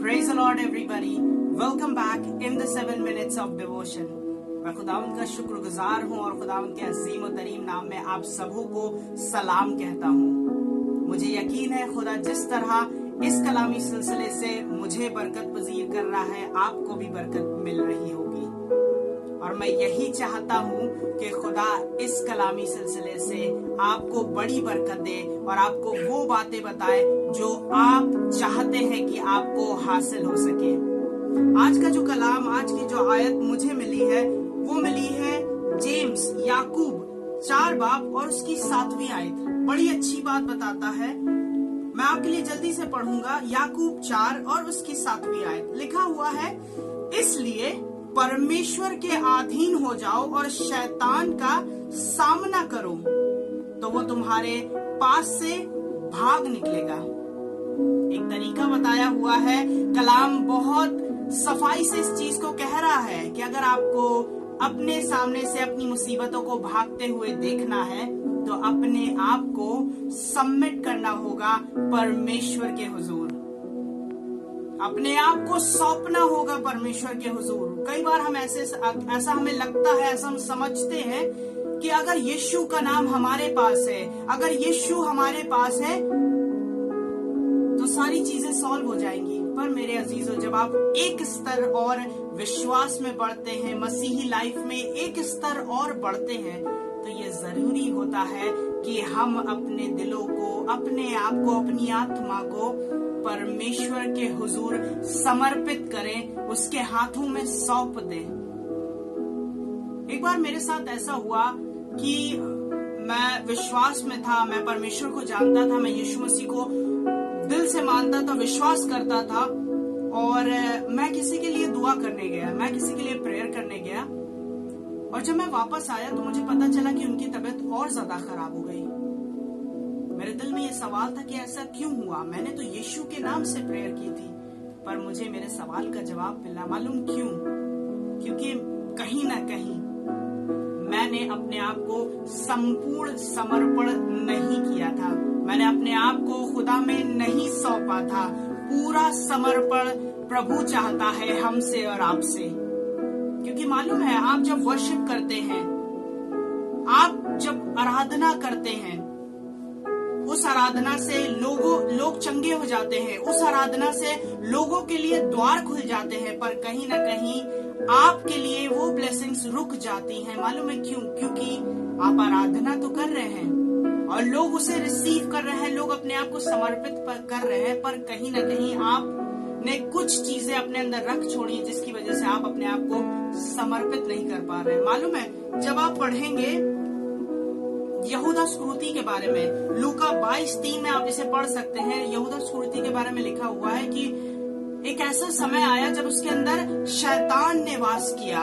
Praise the Lord everybody. Welcome back in the 7 minutes of devotion. मैं खुदावंद का शुक्रगुजार हूँ और खुदावंद के अजीम और तरीम नाम में आप सबों को सलाम कहता हूँ। मुझे यकीन है खुदा जिस तरह इस कलामी सिलसिले से मुझे बरकत पजीर कर रहा है, आपको भी बरकत मिल रही होगी। और मैं यही चाहता हूँ कि खुदा इस कलामी सिलसिले से आपको बड़ी बरकत दे और आपको वो बातें बताए जो आप चाहते हैं कि आपको हासिल हो सके। आज का जो कलाम, आज की जो आयत मुझे मिली है वो मिली है जेम्स याकूब 4 बाब और उसकी 7वीं आयत। बड़ी अच्छी बात बताता है। मैं आपके लिए जल्दी से पढ़ूंगा। याकूब 4 और उसकी 7वीं आयत लिखा हुआ है, इसलिए परमेश्वर के अधीन हो जाओ और शैतान का सामना करो तो वो तुम्हारे पास से भाग निकलेगा। एक तरीका बताया हुआ है। कलाम बहुत सफाई से इस चीज को कह रहा है कि अगर आपको अपने सामने से अपनी मुसीबतों को भागते हुए देखना है तो अपने आप को सबमिट करना होगा परमेश्वर के हुजूर। अपने आप को सौंपना होगा परमेश्वर के हुजूर। कई बार हम ऐसा हमें लगता है, ऐसा हम समझते हैं कि अगर यीशु का नाम हमारे पास है, अगर यीशु हमारे पास है तो सारी चीजें सॉल्व हो जाएंगी। पर मेरे अजीजों, जब आप एक स्तर और विश्वास में बढ़ते हैं, मसीही लाइफ में एक स्तर और बढ़ते हैं, तो ये जरूरी होता है कि हम अपने दिलों को, अपने आप को, अपनी आत्मा को परमेश्वर के हुजूर समर्पित करें, उसके हाथों में सौंप दें। एक बार मेरे साथ ऐसा हुआ कि मैं विश्वास में था, मैं परमेश्वर को जानता था, मैं यीशु मसीह को दिल से मानता था, विश्वास करता था, और मैं किसी के लिए दुआ करने गया, मैं किसी के लिए प्रेयर करने गया, और जब मैं वापस आया तो मुझे पता चला कि उनकी तबीयत और ज्यादा खराब हो गई। मेरे दिल में ये सवाल था कि ऐसा क्यों हुआ। मैंने तो यीशु के नाम से प्रेयर की थी, पर मुझे मेरे सवाल का जवाब मिला। मालूम क्यों? क्योंकि कहीं ना कहीं मैंने अपने आप को संपूर्ण समर्पण नहीं किया था, मैंने अपने आप को खुदा में नहीं सौंपा था। पूरा समर्पण प्रभु चाहता है हमसे और आपसे, क्योंकि मालूम है, आप जब वर्शिप करते हैं, आप जब आराधना करते हैं, उस आराधना से लोग चंगे हो जाते हैं, उस आराधना से लोगों के लिए द्वार खुल जाते हैं, पर कहीं ना कहीं आपके लिए वो ब्लेसिंग्स रुक जाती हैं। मालूम है क्यों? क्योंकि आप आराधना तो कर रहे हैं और लोग उसे रिसीव कर रहे हैं, लोग अपने आप को समर्पित कर रहे हैं, पर कहीं ना कहीं आपने कुछ चीजें अपने अंदर रख छोड़ी जिसकी वजह से आप अपने आप को समर्पित नहीं कर पा रहे हैं। मालूम है, जब आप पढ़ेंगे यहूदा स्क्रूती के बारे में, लूका 22:3 में आप इसे पढ़ सकते हैं। यहूदा स्क्रूती के बारे में लिखा हुआ है कि एक ऐसा समय आया जब उसके अंदर शैतान ने वास किया।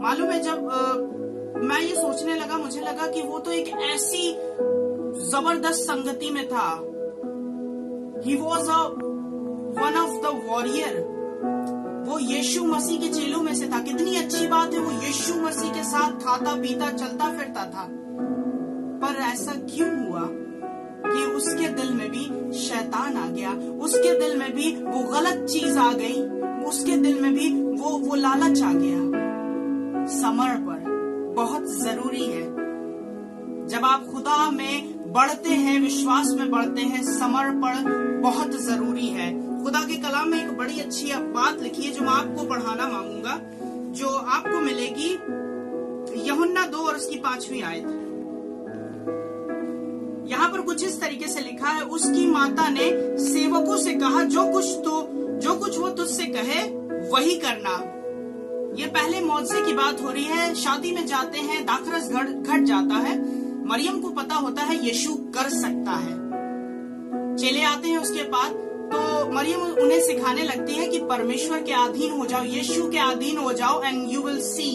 मालूम है, जब मैं ये सोचने लगा, मुझे लगा कि वो तो एक ऐसी जबरदस्त संगति में था। He was one of the warrior। वो यीशु मसीह के चेलों में से था। कितनी अच्छी बात है, वो यीशु मसीह के साथ खाता पीता चलता फिरता था। पर ऐसा क्यों हुआ कि उसके दिल में भी शैतान आ गया, उसके दिल में भी वो गलत चीज आ गई, उसके दिल में भी वो लालच आ गया। समर्पण बहुत जरूरी है। जब आप खुदा में बढ़ते हैं, विश्वास में बढ़ते हैं, समर्पण बहुत जरूरी है। खुदा के कलाम में एक बड़ी अच्छी बात लिखी है जो मैं आपको पढ़ाना मांगूंगा, जो आपको मिलेगी यूहन्ना 2 और उसकी 5वीं आयत। यहाँ पर कुछ इस तरीके से लिखा है, उसकी माता ने सेवकों से कहा, जो कुछ वो तुझसे कहे वही करना। ये पहले मौजज़े की बात हो रही है। शादी में जाते हैं, दाखरस घट जाता है। मरियम को पता होता है यीशु कर सकता है। चेले आते हैं उसके बाद, तो मरियम उन्हें सिखाने लगती है कि परमेश्वर के अधीन हो जाओ, यीशु के अधीन हो जाओ, and you will see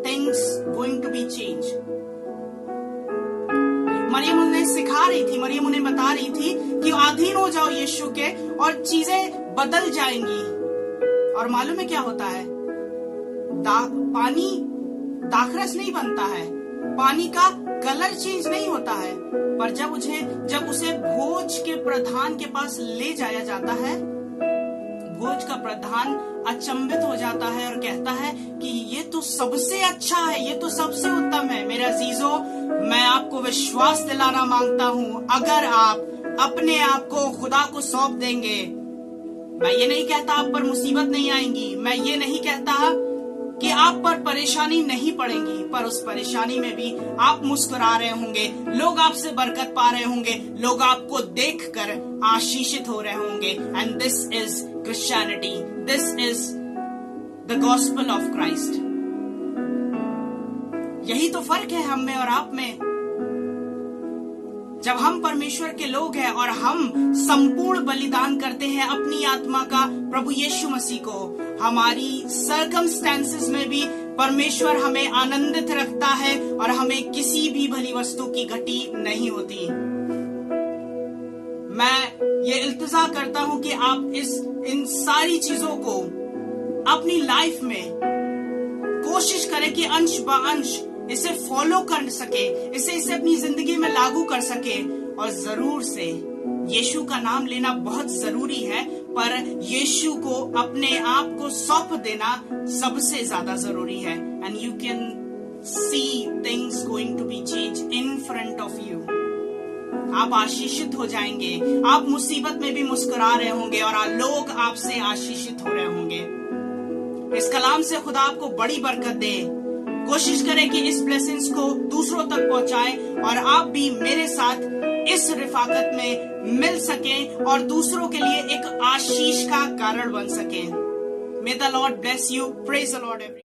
things going to be change. Mariam उन्हें सिखा रही थी, मरियम उन्हें बता रही थी कि अधीन हो जाओ यीशु के और चीजें बदल जाएंगी। और मालूम है क्या होता है? पानी दाखरस नहीं बनता है, पानी का कलर चेंज नहीं होता है, पर जब उसे भोज के प्रधान के पास ले जाया जाता है, भोज का प्रधान अचंभित हो जाता है और कहता है कि ये तो सबसे अच्छा है, ये तो सबसे उत्तम है। मेरे अजीजों, मैं आपको विश्वास दिलाना मांगता हूं, अगर आप अपने आप को खुदा को सौंप देंगे, मैं ये नहीं कहता आप पर मुसीबत नहीं आएंगी, मैं ये नहीं कहता कि आप पर परेशानी नहीं पड़ेगी, पर उस परेशानी में भी आप मुस्कुरा रहे होंगे, लोग आपसे बरकत पा रहे होंगे, लोग आपको देखकर आशीषित हो रहे होंगे। And this is Christianity, this is the gospel of Christ. यही तो फर्क है हम में और आप में। जब हम परमेश्वर के लोग हैं और हम संपूर्ण बलिदान करते हैं अपनी आत्मा का प्रभु यीशु मसीह को, हमारी सर्कमस्टेंसेस में भी परमेश्वर हमें आनंदित रखता है और हमें किसी भी भली वस्तु की घटी नहीं होती। मैं ये इल्तिजा करता हूं कि आप इन सारी चीजों को अपनी लाइफ में कोशिश करें कि अंश ब अंश इसे फॉलो कर सके, इसे अपनी जिंदगी में लागू कर सके। और जरूर से यीशु का नाम लेना बहुत जरूरी है, पर यीशु को अपने आप को सौंप देना सबसे ज्यादा जरूरी है। And you can see things going to be change in front of you. आप आशीषित हो जाएंगे, आप मुसीबत में भी मुस्कुरा रहे होंगे और लोग आपसे आशीषित हो रहे होंगे। इस कलाम से खुदा आपको बड़ी बरकत दे। कोशिश करें कि इस ब्लेसिंग्स को दूसरों तक पहुंचाएं और आप भी मेरे साथ इस रिफाकत में मिल सकें और दूसरों के लिए एक आशीष का कारण बन सकें। May the Lord bless you. Praise the Lord.